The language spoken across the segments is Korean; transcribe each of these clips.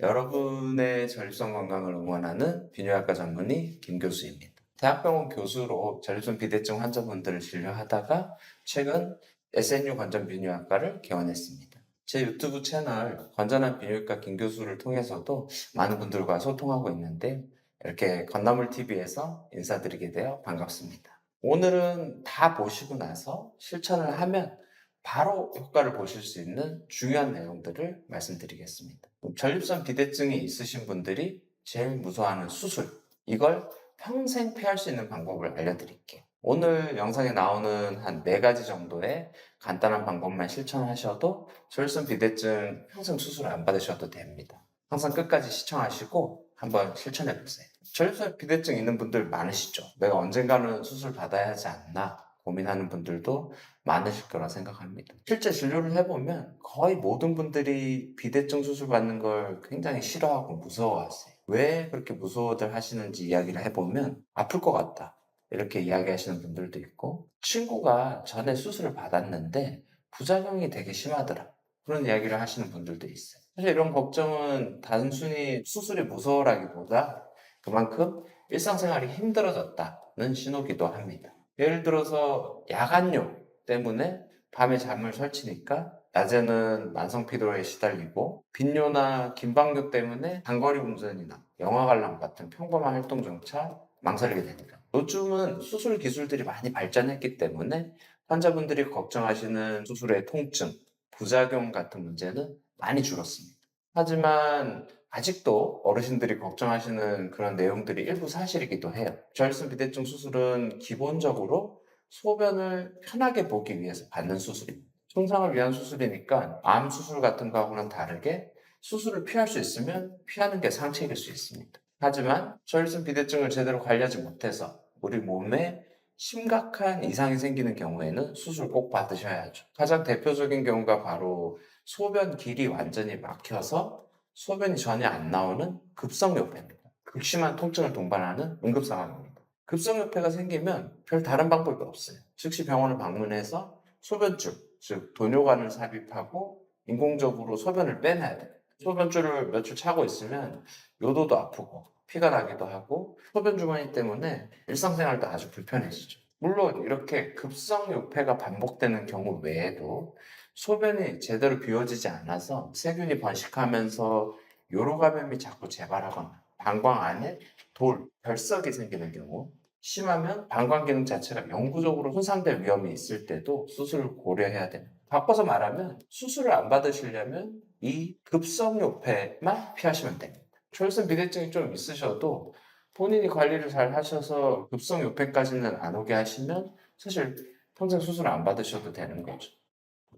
여러분의 전립선 건강을 응원하는 비뇨기과 전문의 김 교수입니다. 대학병원 교수로 전립선 비대증 환자분들을 진료하다가 최근 SNU 건전 비뇨기과를 개원했습니다. 제 유튜브 채널 건전한 비뇨기과 김 교수를 통해서도 많은 분들과 소통하고 있는데 이렇게 건나물TV에서 인사드리게 되어 반갑습니다. 오늘은 다 보시고 나서 실천을 하면 바로 효과를 보실 수 있는 중요한 내용들을 말씀드리겠습니다. 전립선 비대증이 있으신 분들이 제일 무서워하는 수술, 이걸 평생 피할 수 있는 방법을 알려드릴게요. 오늘 영상에 나오는 한 4가지 정도의 간단한 방법만 실천하셔도 전립선 비대증 평생 수술 안 받으셔도 됩니다. 항상 끝까지 시청하시고 한번 실천해보세요. 전립선 비대증 있는 분들 많으시죠? 내가 언젠가는 수술 받아야 하지 않나 고민하는 분들도 많으실 거라 생각합니다. 실제 진료를 해보면 거의 모든 분들이 비대증 수술 받는 걸 굉장히 싫어하고 무서워하세요. 왜 그렇게 무서워들 하시는지 이야기를 해보면 아플 것 같다 이렇게 이야기하시는 분들도 있고, 친구가 전에 수술을 받았는데 부작용이 되게 심하더라 그런 이야기를 하시는 분들도 있어요. 사실 이런 걱정은 단순히 수술이 무서워라기보다 그만큼 일상생활이 힘들어졌다는 신호기도 합니다. 예를 들어서 야간용 때문에 밤에 잠을 설치니까 낮에는 만성 피로에 시달리고, 빈뇨나 긴박뇨 때문에 장거리 운전이나 영화 관람 같은 평범한 활동조차 망설이게 됩니다. 요즘은 수술 기술들이 많이 발전했기 때문에 환자분들이 걱정하시는 수술의 통증, 부작용 같은 문제는 많이 줄었습니다. 하지만 아직도 어르신들이 걱정하시는 그런 내용들이 일부 사실이기도 해요. 전립선 비대증 수술은 기본적으로 소변을 편하게 보기 위해서 받는 수술입니다. 손상을 위한 수술이니까 암 수술 같은 거하고는 다르게 수술을 피할 수 있으면 피하는 게 상책일 수 있습니다. 하지만 전립선 비대증을 제대로 관리하지 못해서 우리 몸에 심각한 이상이 생기는 경우에는 수술 꼭 받으셔야 하죠. 가장 대표적인 경우가 바로 소변 길이 완전히 막혀서 소변이 전혀 안 나오는 급성요패입니다. 극심한 통증을 동반하는 응급상황입니다. 급성요패가 생기면 별 다른 방법이 없어요. 즉시 병원을 방문해서 소변줄, 즉 도뇨관을 삽입하고 인공적으로 소변을 빼내야 돼요. 소변줄을 며칠 차고 있으면 요도도 아프고 피가 나기도 하고 소변 주머니 때문에 일상생활도 아주 불편해지죠. 물론 이렇게 급성요패가 반복되는 경우 외에도 소변이 제대로 비워지지 않아서 세균이 번식하면서 요로 감염이 자꾸 재발하거나 방광 안에 돌, 결석이 생기는 경우, 심하면 방광 기능 자체가 영구적으로 손상될 위험이 있을 때도 수술을 고려해야 됩니다. 바꿔서 말하면 수술을 안 받으시려면 이 급성요패만 피하시면 됩니다. 전립선 비대증이 좀 있으셔도 본인이 관리를 잘 하셔서 급성요패까지는 안 오게 하시면 사실 평생 수술 안 받으셔도 되는 거죠.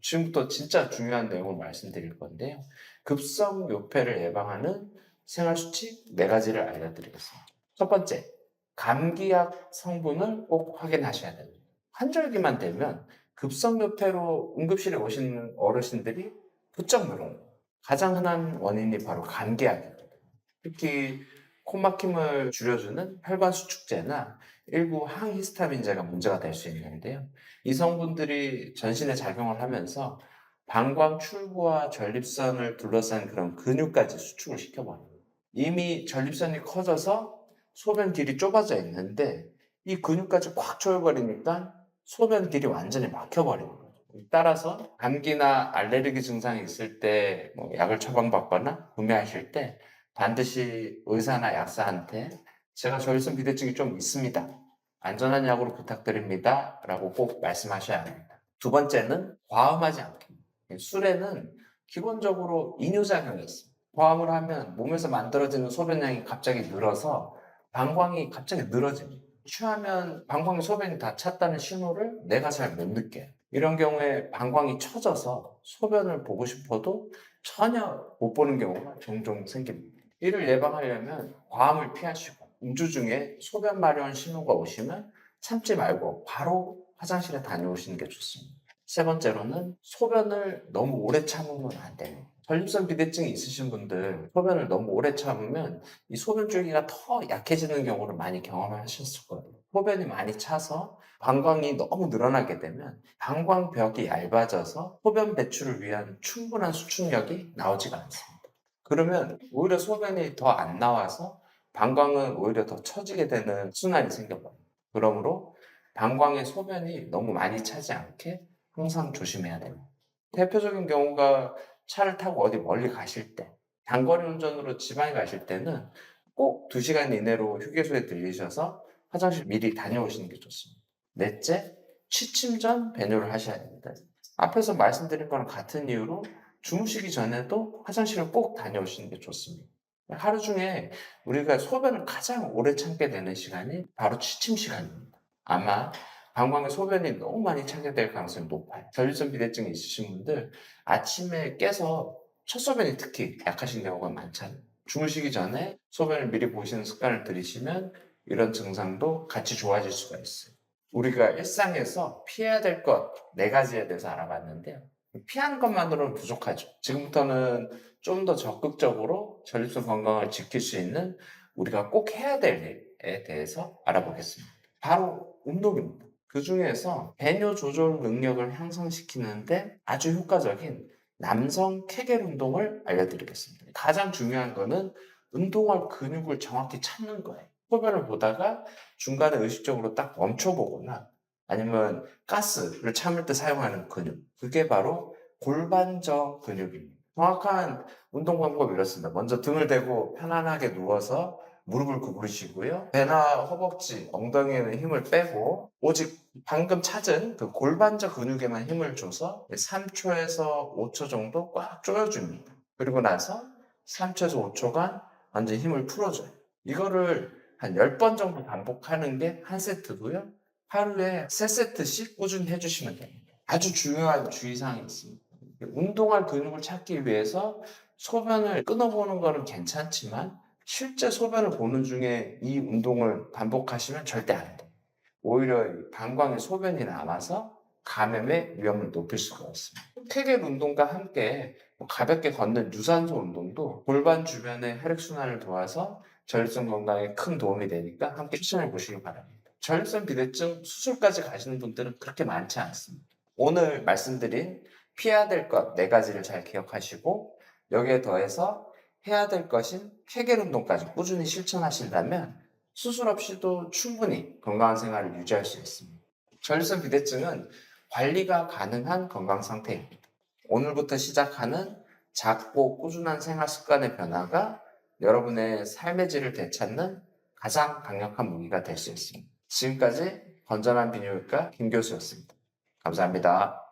지금부터 진짜 중요한 내용을 말씀드릴 건데요. 급성요패를 예방하는 생활수칙 4가지를 알려드리겠습니다. 첫 번째, 감기약 성분을 꼭 확인하셔야 됩니다. 환절기만 되면 급성요패로 응급실에 오시는 어르신들이 부쩍 늘어요. 가장 흔한 원인이 바로 감기약입니다. 특히 코막힘을 줄여주는 혈관 수축제나 일부 항히스타민제가 문제가 될 수 있는데요. 이 성분들이 전신에 작용을 하면서 방광 출구와 전립선을 둘러싼 그런 근육까지 수축을 시켜버려요. 이미 전립선이 커져서 소변 길이 좁아져 있는데 이 근육까지 꽉 조여버리니까 소변 길이 완전히 막혀버리는 거죠. 따라서 감기나 알레르기 증상이 있을 때 약을 처방받거나 구매하실 때 반드시 의사나 약사한테 제가 전립선 비대증이 좀 있습니다, 안전한 약으로 부탁드립니다 라고 꼭 말씀하셔야 합니다. 두 번째는 과음하지 않게. 술에는 기본적으로 이뇨작용이 있습니다. 과음을 하면 몸에서 만들어지는 소변량이 갑자기 늘어서 방광이 갑자기 늘어집니다. 취하면 방광에 소변이 다 찼다는 신호를 내가 잘 못 느껴요. 이런 경우에 방광이 처져서 소변을 보고 싶어도 전혀 못 보는 경우가 종종 생깁니다. 이를 예방하려면 과음을 피하시고, 음주 중에 소변 마려운 신호가 오시면 참지 말고 바로 화장실에 다녀오시는 게 좋습니다. 세 번째로는 소변을 너무 오래 참으면 안 됩니다. 전립선 비대증이 있으신 분들 소변을 너무 오래 참으면 이 소변 줄기가 더 약해지는 경우를 많이 경험하셨을 거예요. 소변이 많이 차서 방광이 너무 늘어나게 되면 방광벽이 얇아져서 소변 배출을 위한 충분한 수축력이 나오지가 않습니다. 그러면 오히려 소변이 더 안 나와서 방광은 오히려 더 처지게 되는 순환이 생겨버려요. 그러므로 방광의 소변이 너무 많이 차지 않게 항상 조심해야 돼요. 대표적인 경우가 차를 타고 어디 멀리 가실 때, 장거리 운전으로 지방에 가실 때는 꼭 2시간 이내로 휴게소에 들리셔서 화장실 미리 다녀오시는 게 좋습니다. 넷째, 취침 전 배뇨를 하셔야 됩니다. 앞에서 말씀드린 거랑 같은 이유로 주무시기 전에도 화장실을 꼭 다녀오시는 게 좋습니다. 하루 중에 우리가 소변을 가장 오래 참게 되는 시간이 바로 취침 시간입니다. 아마 방광에 소변이 너무 많이 차게 될 가능성이 높아요. 전립선 비대증이 있으신 분들 아침에 깨서 첫 소변이 특히 약하신 경우가 많잖아요. 주무시기 전에 소변을 미리 보시는 습관을 들이시면 이런 증상도 같이 좋아질 수가 있어요. 우리가 일상에서 피해야 될 것 4가지에 대해서 알아봤는데요. 피하는 것만으로는 부족하죠. 지금부터는 좀 더 적극적으로 전립선 건강을 지킬 수 있는 우리가 꼭 해야 될 일에 대해서 알아보겠습니다. 바로 운동입니다. 그 중에서 배뇨 조절 능력을 향상시키는데 아주 효과적인 남성 케겔 운동을 알려드리겠습니다. 가장 중요한 거는 운동할 근육을 정확히 찾는 거예요. 소변을 보다가 중간에 의식적으로 딱 멈춰보거나 아니면 가스를 참을 때 사용하는 근육. 그게 바로 골반저 근육입니다. 정확한 운동 방법이 이렇습니다. 먼저 등을 대고 편안하게 누워서 무릎을 구부리시고요. 배나 허벅지, 엉덩이에는 힘을 빼고 오직 방금 찾은 그 골반저 근육에만 힘을 줘서 3초에서 5초 정도 꽉 조여줍니다. 그리고 나서 3초에서 5초간 완전히 힘을 풀어줘요. 이거를 한 10번 정도 반복하는 게 한 세트고요. 하루에 3세트씩 꾸준히 해주시면 됩니다. 아주 중요한 주의사항이 있습니다. 운동할 근육을 찾기 위해서 소변을 끊어보는 거는 괜찮지만 실제 소변을 보는 중에 이 운동을 반복하시면 절대 안 돼요. 오히려 방광에 소변이 남아서 감염의 위험을 높일 수가 있습니다. 케겔 운동과 함께 가볍게 걷는 유산소 운동도 골반 주변의 혈액순환을 도와서 전립선 건강에 큰 도움이 되니까 함께 추천해 보시기 바랍니다. 전립선 비대증 수술까지 가시는 분들은 그렇게 많지 않습니다. 오늘 말씀드린 피해야 될 것 4가지를 잘 기억하시고 여기에 더해서 해야 될 것인 케겔 운동까지 꾸준히 실천하신다면 수술 없이도 충분히 건강한 생활을 유지할 수 있습니다. 전립선 비대증은 관리가 가능한 건강 상태입니다. 오늘부터 시작하는 작고 꾸준한 생활 습관의 변화가 여러분의 삶의 질을 되찾는 가장 강력한 무기가 될 수 있습니다. 지금까지 건전한 비뇨기과 김 교수였습니다. 감사합니다.